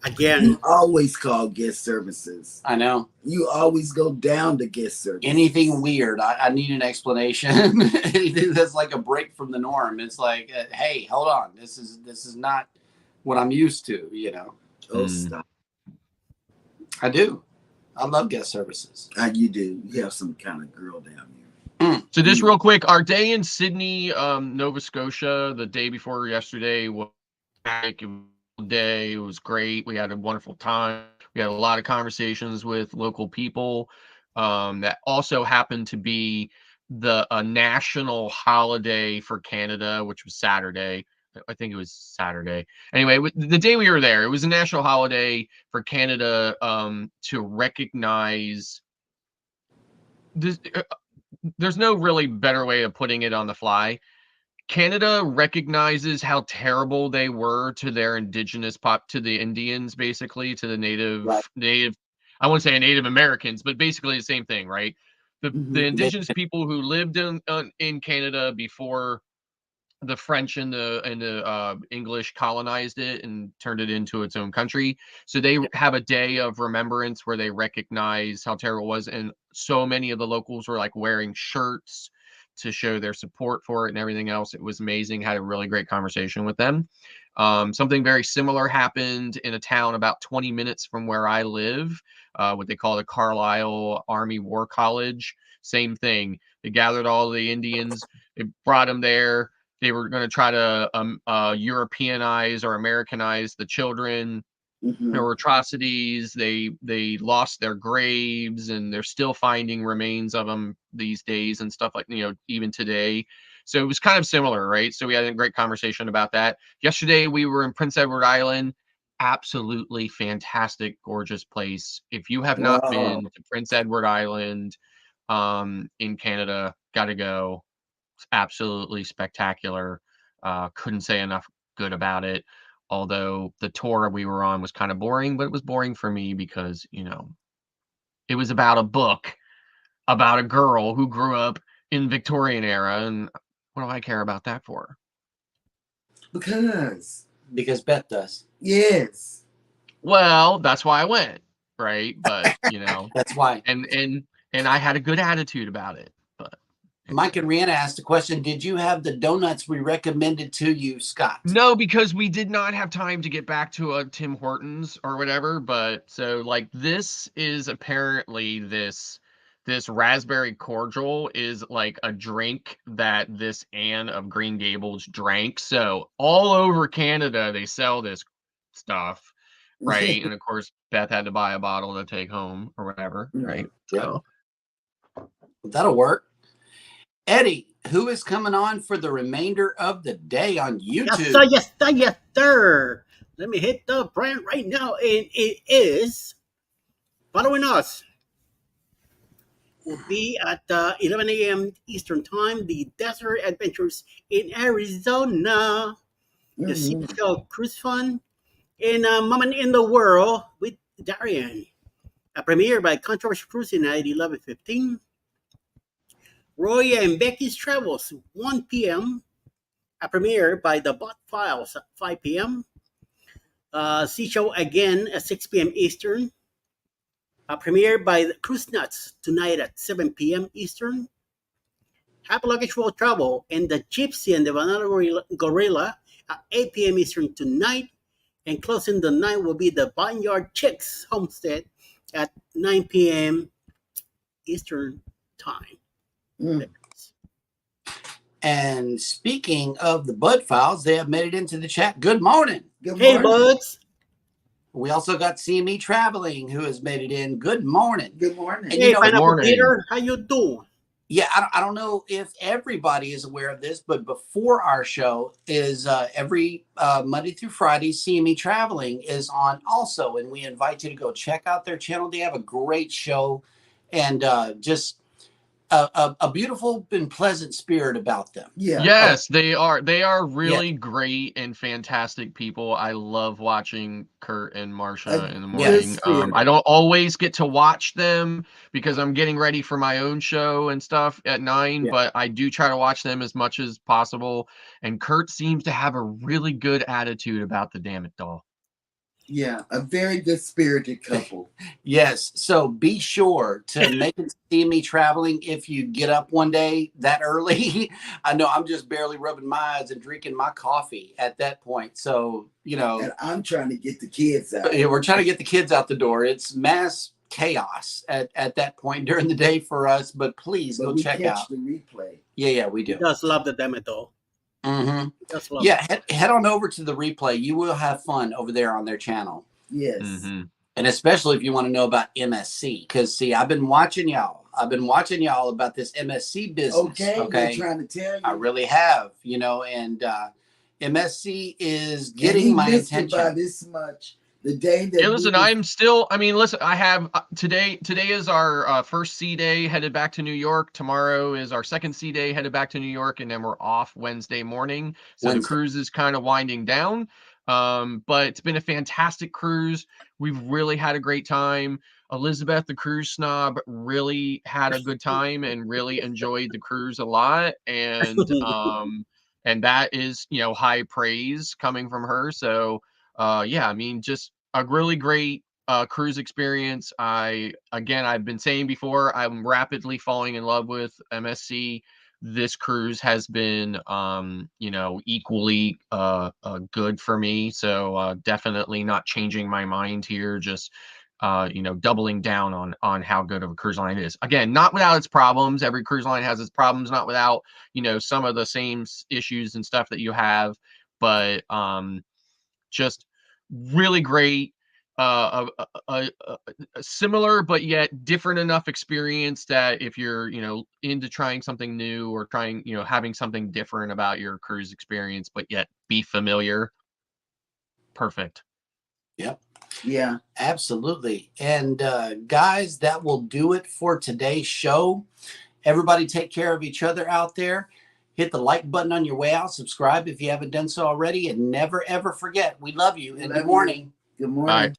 again. You always call guest services. I know. You always go down to guest services. Anything weird, I need an explanation. Anything that's like a break from the norm. It's like, hey, hold on. This is not what I'm used to. You know. Oh, stop. I do. I love guest services. You do. You have some kind of girl down here. So just real quick, our day in Sydney, Nova Scotia, the day before yesterday was a day. It was great. We had a wonderful time. We had a lot of conversations with local people. That also happened to be a national holiday for Canada, which was Saturday. I think it was Saturday. Anyway, the day we were there, it was a national holiday for Canada to recognize this. There's no really better way of putting it on the fly. Canada recognizes how terrible they were to their indigenous to the Indians, basically, to the native, I wouldn't say Native Americans, but basically the same thing, right? The indigenous people who lived in Canada before the French and the English colonized it and turned it into its own country. So they have a day of remembrance where they recognize how terrible it was. And so many of the locals were like wearing shirts to show their support for it and everything else. It was amazing. Had a really great conversation with them. Something very similar happened in a town about 20 minutes from where I live, what they call the Carlisle Army War College. Same thing. They gathered all the Indians. They brought them there. They were going to try to Europeanize or Americanize the children. There were atrocities. They lost their graves, and they're still finding remains of them these days and stuff like, even today. So it was kind of similar, right? So we had a great conversation about that. Yesterday, we were in Prince Edward Island. Absolutely fantastic, gorgeous place. If you have not been to Prince Edward Island in Canada, got to go. It's absolutely spectacular. Couldn't say enough good about it. Although the tour we were on was kind of boring, but it was boring for me because, it was about a book about a girl who grew up in Victorian era. And what do I care about that for? Because Beth does. Yes. Well, that's why I went, right? But, That's why. And I had a good attitude about it. Mike and Rihanna asked a question. Did you have the donuts we recommended to you, Scott? No, because we did not have time to get back to a Tim Hortons or whatever. But so this is apparently this raspberry cordial is like a drink that this Anne of Green Gables drank. So all over Canada, they sell this stuff, right? And of course, Beth had to buy a bottle to take home or whatever, right? So that'll work. Eddie, who is coming on for the remainder of the day on YouTube? Yes, sir. Let me hit the brand right now, and it is following us. Will be at 11 a.m. Eastern Time. The Desert Adventures in Arizona, the Seashell Cruise Fun, and Moment in the World with Darian. A premiere by Controversy Cruising at 11:15. Roy and Becky's Travels, 1 p.m. A premiere by The Bot Files at 5 p.m. Sea Show again at 6 p.m. Eastern. A premiere by the Cruise Nuts tonight at 7 p.m. Eastern. Happy Luggage World Travel and the Gypsy and the Banana Gorilla at 8 p.m. Eastern tonight. And closing the night will be the Barnyard Chicks Homestead at 9 p.m. Eastern time. Mm. And speaking of the Bud Files, they have made it into the chat. Good morning. Good Hey, morning. buds. We also got CME Traveling, who has made it in. Good morning. Good morning. And Hey, you know, Pineapple morning. Peter, how you doing? yeah, I don't know if everybody is aware of this, but before our show is every Monday through Friday, CME Traveling is on also. And we invite you to go check out their channel. They have a great show and just a beautiful and pleasant spirit about them. Yeah. Yes, they are. They are really great and fantastic people. I love watching Kurt and Marsha in the morning. spirit. I don't always get to watch them because I'm getting ready for my own show and stuff at 9, Yeah. but I do try to watch them as much as possible. And Kurt seems to have a really good attitude about the damn it doll. Yeah, a very good spirited couple. Yes. So be sure to make it see me traveling if you get up one day that early. I know I'm just barely rubbing my eyes and drinking my coffee at that point. So, you know, And I'm trying to get the kids out. we're trying to get the kids out the door. It's mass chaos at that point during the day for us. But please But go we check catch out. the replay. Yeah, we do. Just love the demo doll. Mm-hmm. Just love Yeah, head on over to the replay. You will have fun over there on their channel. Yes. Mm-hmm. And especially if you want to know about MSC, because see, I've been watching y'all about this MSC business. Okay, they're trying to tell you. I really have, you know, and MSC is And getting he my missed it attention. by this much. The day that Hey, listen, I'm still, I mean, listen, I have today is our first sea day headed back to New York. Tomorrow is our second sea day headed back to New York, and then we're off Wednesday morning. So the cruise is kind of winding down. But it's been a fantastic cruise. We've really had a great time. Elizabeth, the cruise snob, really had a good time and really enjoyed the cruise a lot. And that is, you know, high praise coming from her. So yeah, I mean, just a really great cruise experience. I've been saying before, I'm rapidly falling in love with MSC. This cruise has been, you know, equally good for me. So definitely not changing my mind here. Just you know, doubling down on how good of a cruise line it is. Again, not without its problems. Every cruise line has its problems. Not without, you know, some of the same issues and stuff that you have, but just really great, a similar but yet different enough experience that if you're, you know, into trying something new or trying, you know, having something different about your cruise experience, but yet be familiar. Perfect. Yep. Yeah. Absolutely. And guys, that will do it for today's show. Everybody take care of each other out there. Hit the like button on your way out. Subscribe if you haven't done so already. And never, ever forget, we love you. And good morning. Good morning. Bye.